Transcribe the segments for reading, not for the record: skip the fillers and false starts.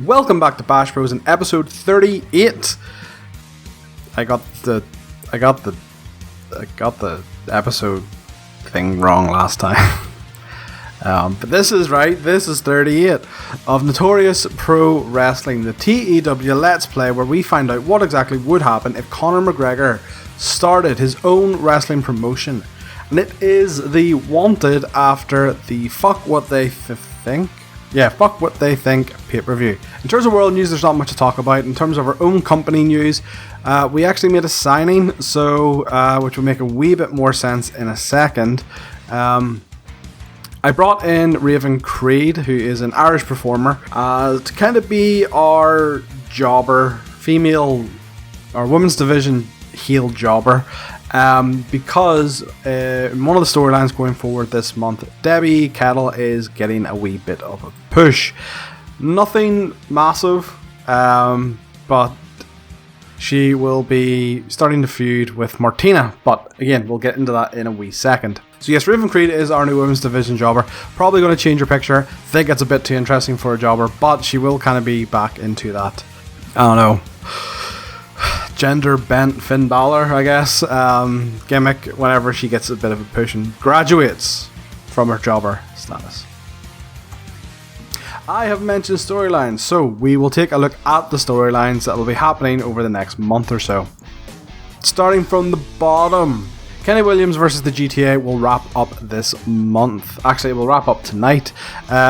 Welcome back to Bash Bros in episode 38. I got the episode thing wrong last time. But this is right. This is 38 of Notorious Pro Wrestling, the TEW Let's Play, where we find out what exactly would happen if Conor McGregor started his own wrestling promotion. And it is the Wanted after the Fuck What They Think pay-per-view. In terms of world news, there's not much to talk about. In terms of our own company news, we actually made a signing, which will make a wee bit more sense in a second. I brought in Raven Creed, who is an Irish performer, to kind of be our jobber, our women's division heel jobber. Because in one of the storylines going forward this month, Debbie Kettle is getting a wee bit of a push. Nothing massive, but she will be starting to feud with Martina. But again, we'll get into that in a wee second. So yes, Raven Creed is our new women's division jobber. Probably going to change her picture. Think it's a bit too interesting for a jobber, but she will kind of be back into that, I don't know, gender bent Finn Balor, I guess, gimmick whenever she gets a bit of a push and graduates from her jobber status. I have mentioned storylines, so we will take a look at the storylines that will be happening over the next month or so. Starting from the bottom, Kenny Williams versus the GTA will wrap up this month. Actually, it will wrap up tonight.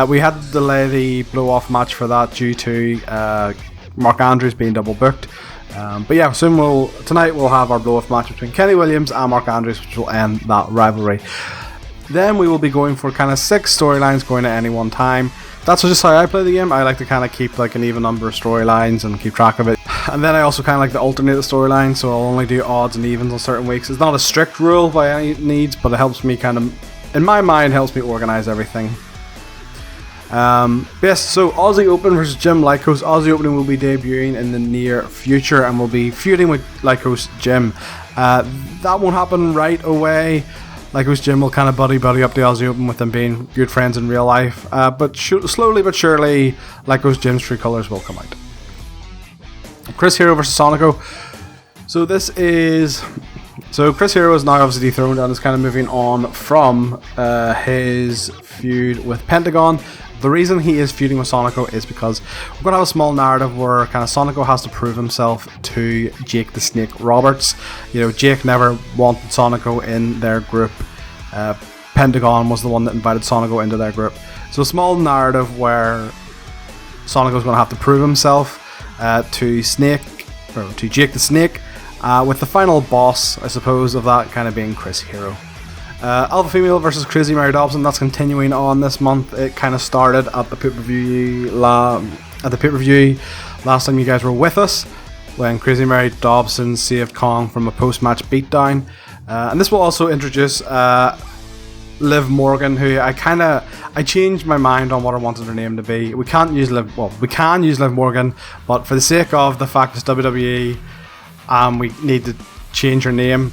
We had to delay the blow-off match for that due to Mark Andrews being double booked. But yeah, tonight we'll have our blow-off match between Kenny Williams and Mark Andrews, which will end that rivalry. Then we will be going for kind of 6 storylines going at any one time. That's just how I play the game. I like to kind of keep like an even number of storylines and keep track of it. And then I also kind of like to alternate the storylines, so I'll only do odds and evens on certain weeks. It's not a strict rule by any needs, but it helps me kind of, in my mind, helps me organize everything. Yes, so Aussie Open versus Jim Lycos. Aussie Open will be debuting in the near future and will be feuding with Lycos Jim. That won't happen right away. Lycos Jim will kind of buddy up the Aussie Open with them being good friends in real life. But slowly but surely, Lycos Jim's true colours will come out. Chris Hero versus Sonico. So Chris Hero is now obviously dethroned and is kind of moving on from his feud with Pentagon. The reason he is feuding with Sonico is because we're going to have a small narrative where kind of Sonico has to prove himself to Jake the Snake Roberts. You know, Jake never wanted Sonico in their group. Pentagon was the one that invited Sonico into their group. So a small narrative where Sonico's going to have to prove himself to Jake the Snake, with the final boss, I suppose, of that kind of being Chris Hero. Alpha Female versus Crazy Mary Dobson, that's continuing on this month. It kind of started at the pay-per-view last time you guys were with us, when Crazy Mary Dobson saved Kong from a post-match beatdown. And this will also introduce Liv Morgan, who I changed my mind on what I wanted her name to be. We can use Liv Morgan, but for the sake of the fact it's WWE, we need to change her name.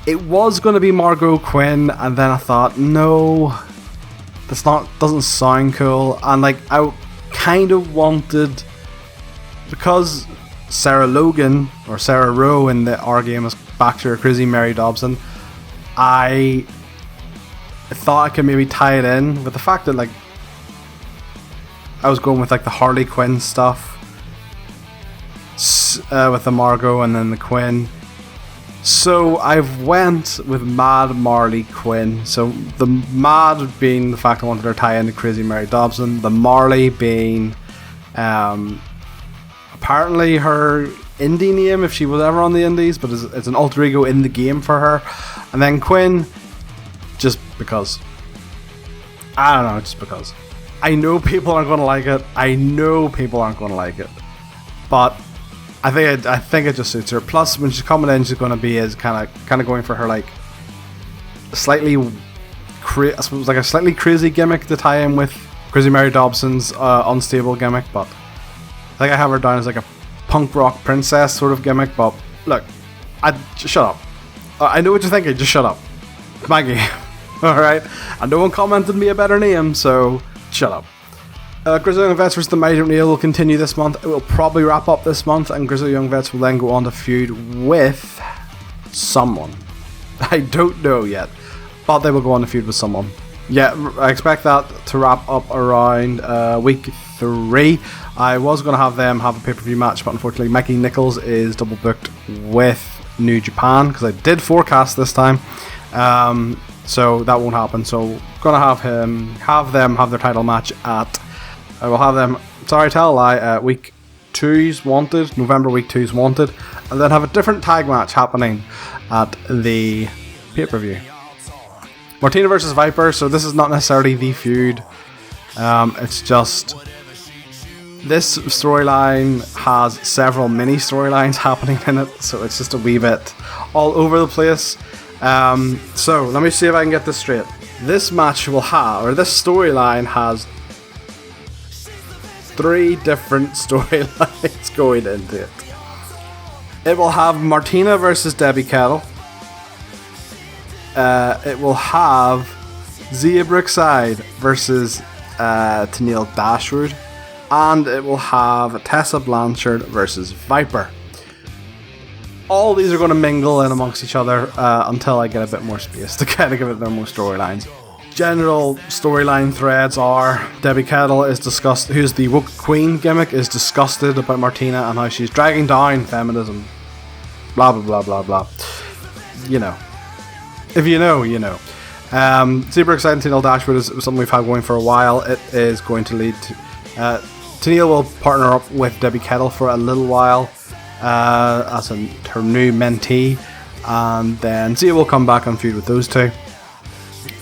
It was going to be Margot Quinn, and then I thought, no, doesn't sound cool. And like, I kind of wanted, because Sarah Logan or Sarah Rowe in our game is back to her Crazy Mary Dobson, I thought I could maybe tie it in with the fact that like I was going with like the Harley Quinn stuff with the Margot and then the Quinn. So I've went with Mad Marley Quinn. So the Mad being the fact I wanted her to tie into Crazy Mary Dobson. The Marley being apparently her indie name if she was ever on the indies, but it's an alter ego in the game for her. And then Quinn, just because. I don't know, just because. I know people aren't going to like it. But I think it just suits her. Plus, when she's coming in, she's going to be kind of going for her like slightly crazy gimmick to tie in with Crazy Mary Dobson's unstable gimmick. But I think I have her down as like a punk rock princess sort of gimmick. But look, shut up. I know what you're thinking. Just shut up. My game. All right. And no one commented me a better name, so shut up. Grizzly Young Vets vs the Mighty O'Neill will continue this month. It will probably wrap up this month, and Grizzly Young Vets will then go on to feud with someone. I don't know yet, but they will go on to feud with someone. Yeah, I expect that to wrap up around week 3. I was going to have them have a pay-per-view match, but unfortunately Mikey Nichols is double booked with New Japan, because I did forecast this time. So that won't happen. So going to have them have their title match at... I will have them, sorry, tell a lie, week 2's Wanted, November week 2's Wanted, and then have a different tag match happening at the pay-per-view. Martina versus Viper, so this is not necessarily the feud. It's just... This storyline has several mini storylines happening in it, so it's just a wee bit all over the place. So let me see if I can get this straight. This match will have, or this storyline has 3 different storylines going into it. It will have Martina versus Debbie Kettle. It will have Zia Brookside versus Tennille Dashwood. And it will have Tessa Blanchard versus Viper. All these are going to mingle in amongst each other until I get a bit more space to kind of give it their own storylines. General storyline threads are Debbie Kettle is disgusted, who's the woke queen gimmick, is disgusted about Martina and how she's dragging down feminism. Blah blah blah blah blah. You know. If you know, you know. Super exciting. Tennille Dashwood is something we've had going for a while. It is going to lead to... Tennille will partner up with Debbie Kettle for a little while as her new mentee, and then Zia will come back and feud with those two,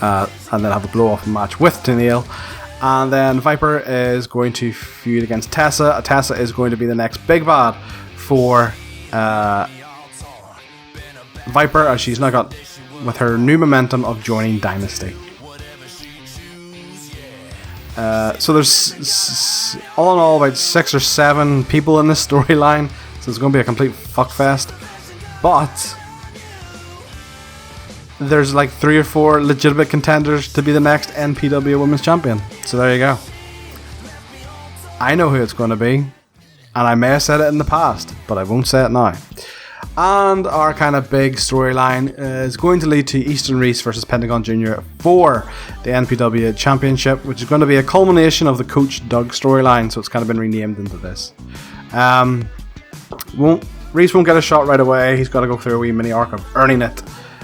and then have a blow-off match with Tennille, and then Viper is going to feud against Tessa. Tessa is going to be the next big bad for Viper, as she's now got with her new momentum of joining Dynasty. So there's all in all about 6 or 7 people in this storyline, so it's going to be a complete fuckfest. But there's like 3 or 4 legitimate contenders to be the next NPW Women's Champion. So there you go. I know who it's going to be, and I may have said it in the past, but I won't say it now. And our kind of big storyline is going to lead to Easton Reese versus Pentagon Jr. for the NPW Championship, which is going to be a culmination of the Coach Doug storyline, so it's kind of been renamed into this. Reese won't get a shot right away. He's got to go through a wee mini arc of earning it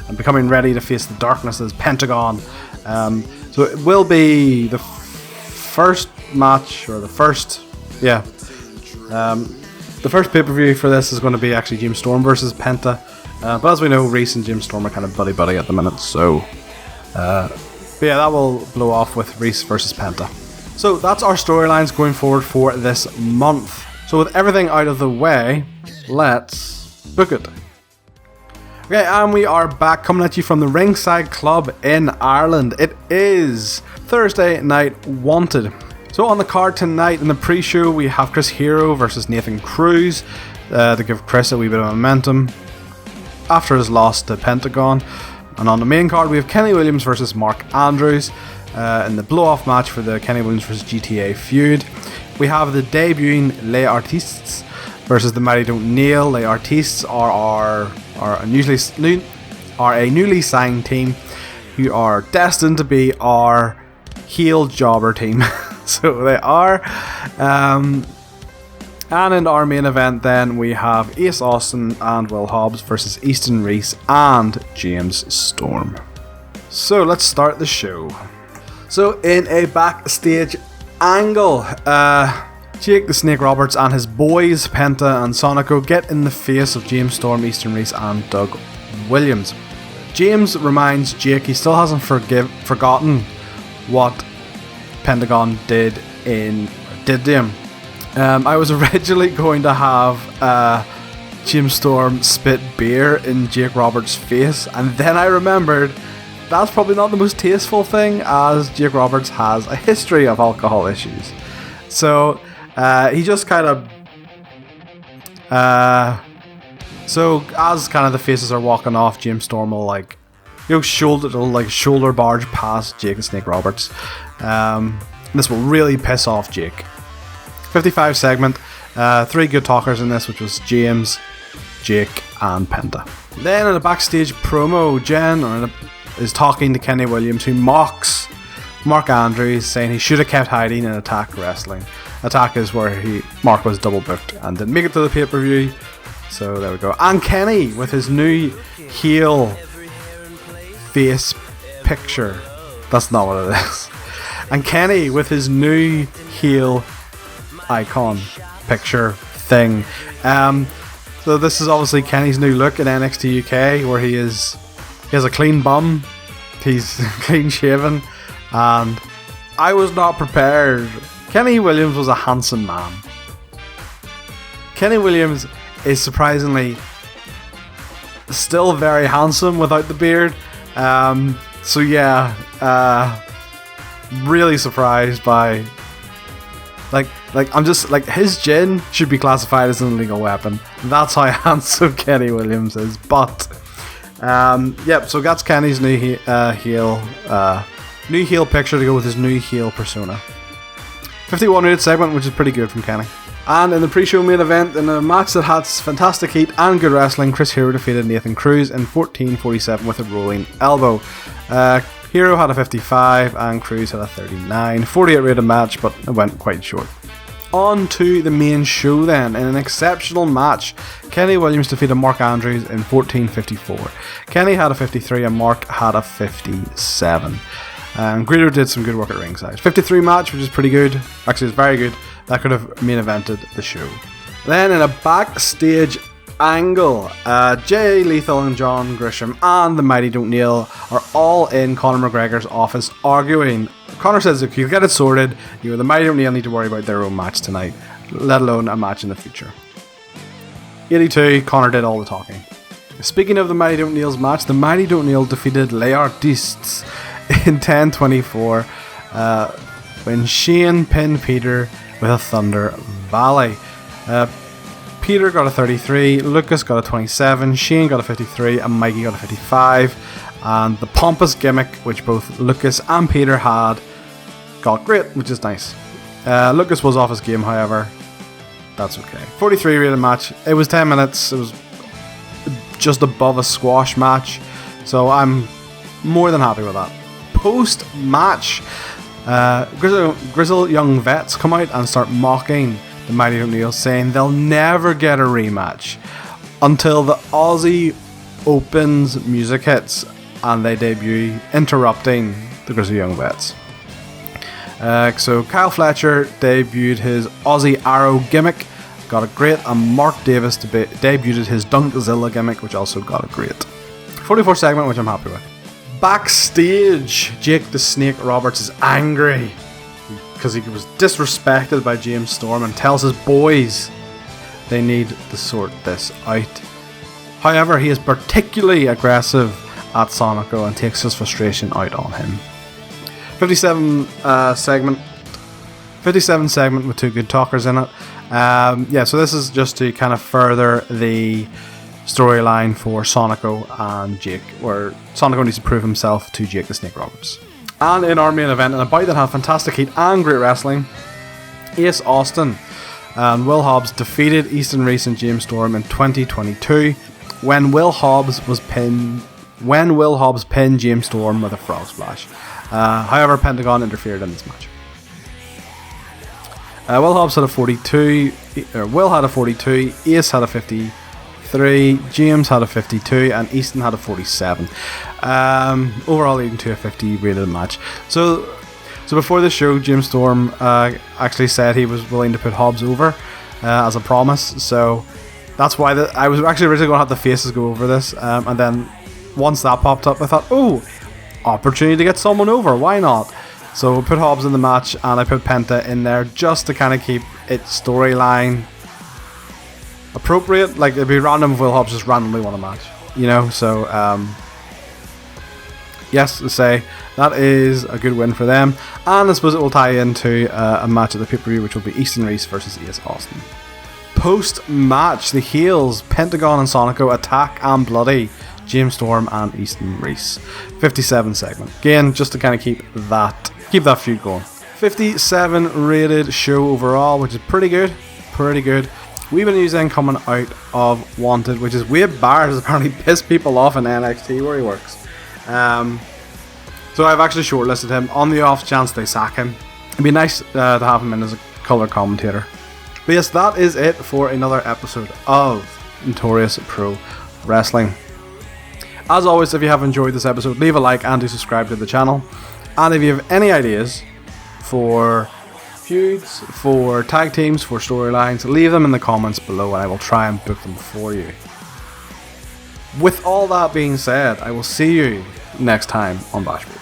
and becoming ready to face the darkness as Pentagon. So it will be the first match, or the first pay-per-view for this is going to be actually James Storm versus Penta. But as we know, Reese and James Storm are kind of buddy-buddy at the minute, so... but yeah, that will blow off with Reese versus Penta. So that's our storylines going forward for this month. So with everything out of the way, let's book it. Okay, and we are back, coming at you from the Ringside Club in Ireland. It is Thursday Night Wanted. So on the card tonight in the pre-show, we have Chris Hero versus Nathan Cruz to give Chris a wee bit of momentum after his loss to Pentagon. And on the main card, we have Kenny Williams versus Mark Andrews in the blow-off match for the Kenny Williams versus GTA feud. We have the debuting Les Artistes versus the Mighty O'Neill. Les Artistes are a newly signed team who are destined to be our heel jobber team. So they are. And in our main event then, we have Ace Austin and Will Hobbs versus Easton Reese and James Storm. So let's start the show. So in a backstage angle, Jake the Snake Roberts and his boys, Penta and Sonico, get in the face of James Storm, Easton Reese and Doug Williams. James reminds Jake he still hasn't forgotten what Pentagon did to him. I was originally going to have James Storm spit beer in Jake Roberts' face, and then I remembered that's probably not the most tasteful thing, as Jake Roberts has a history of alcohol issues. So he just kind of so as kind of the faces are walking off, James Storm will shoulder barge past Jake the Snake Roberts. This will really piss off Jake. 55 segment, 3 good talkers in this, which was James, Jake, and Penta. Then in a backstage promo, Jen is talking to Kenny Williams, who mocks Mark Andrews, saying he should have kept hiding in Attack Wrestling. Attack is where Mark was double booked and didn't make it to the pay-per-view. So there we go. And Kenny with his new heel face picture. That's not what it is. And Kenny with his new heel icon picture thing. So this is obviously Kenny's new look in NXT UK, where he has a clean bum, he's clean shaven, and I was not prepared. Kenny Williams was a handsome man. Kenny Williams is surprisingly still very handsome without the beard. So yeah, really surprised by I'm just like, his gin should be classified as an illegal weapon. That's how handsome Kenny Williams is. But yep, so that's Kenny's new heel picture to go with his new heel persona. 51-minute segment, which is pretty good from Kenny. And in the pre-show main event, in a match that had fantastic heat and good wrestling, Chris Hero defeated Nathan Cruz in 14:47 with a rolling elbow. Hero had a 55 and Cruz had a 39. 48 rated match, but it went quite short. On to the main show then. In an exceptional match, Kenny Williams defeated Mark Andrews in 14:54. Kenny had a 53 and Mark had a 57. Grado did some good work at ringside. 53 match, which is pretty good. Actually, it's very good. That could have main evented the show. Then in a backstage angle, Jay Lethal and John Grisham and the Mighty Don't Kneel are all in Conor McGregor's office arguing. Conor says, if you get it sorted, you know, the Mighty Don't Kneel need to worry about their own match tonight, let alone a match in the future. 82, Conor did all the talking. Speaking of the Mighty Don't Kneel's match, the Mighty Don't Kneel defeated Les Artistes in 10:24 when Shane pinned Peter with a Thunder Valley. Peter got a 33, Lucas got a 27, Shane got a 53, and Mikey got a 55. And the pompous gimmick, which both Lucas and Peter had, got great, which is nice. Lucas was off his game, however. That's okay. 43 rated match. It was 10 minutes. It was just above a squash match. So I'm more than happy with that. Post-match, grizzled young vets come out and start mocking the Mighty Don't Kneel, saying they'll never get a rematch until the Aussie Opens music hits and they debut, interrupting the Grizzled Young Vets. So Kyle Fletcher debuted his Aussie Arrow gimmick, got a great, and Mark Davis debuted his Dunkzilla gimmick, which also got a great. 44 segment, which I'm happy with. Backstage, Jake the Snake Roberts is angry because he was disrespected by James Storm and tells his boys they need to sort this out. However, he is particularly aggressive at Sonico and takes his frustration out on him. 57 segment with 2 good talkers in it. So this is just to kind of further the storyline for Sonico and Jake, where Sonico needs to prove himself to Jake the Snake Roberts. And in our main event, in a bout that had fantastic heat and great wrestling, Ace Austin and Will Hobbs defeated Easton Reese and James Storm in 2022 when Will Hobbs pinned James Storm with a frog splash. However, Pentagon interfered in this match. Will Hobbs had a 42, Will had a 42, Ace had a 53, James had a 52, and Easton had a 47. Overall leading to a 50 rated match. So before the show, James Storm actually said he was willing to put Hobbs over as a promise. So that's why I was actually originally going to have the faces go over this, and then once that popped up, I thought, oh, opportunity to get someone over, why not? So I put Hobbs in the match, and I put Penta in there just to kind of keep its storyline appropriate. Like, it'd be random if Will Hobbs just randomly won a match, you know. So yes, to say that is a good win for them, and I suppose it will tie into a match at the pay-per-view, which will be Easton Reese versus Ace Austin. Post-match, the heels Pentagon and Sonico attack and bloody James Storm and Easton Reese. 57 segment. Again, just to kind of keep that feud going. 57 rated show overall, which is pretty good. Pretty good. We have news then coming out of Wanted, which is Wade Barrett has apparently pissed people off in NXT where he works. So I've actually shortlisted him on the off chance they sack him. It'd be nice to have him in as a colour commentator. But yes, that is it for another episode of Notorious Pro Wrestling. As always, if you have enjoyed this episode, leave a like and do subscribe to the channel. And if you have any ideas for feuds, for tag teams, for storylines, leave them in the comments below and I will try and book them for you. With all that being said, I will see you next time on Bashford.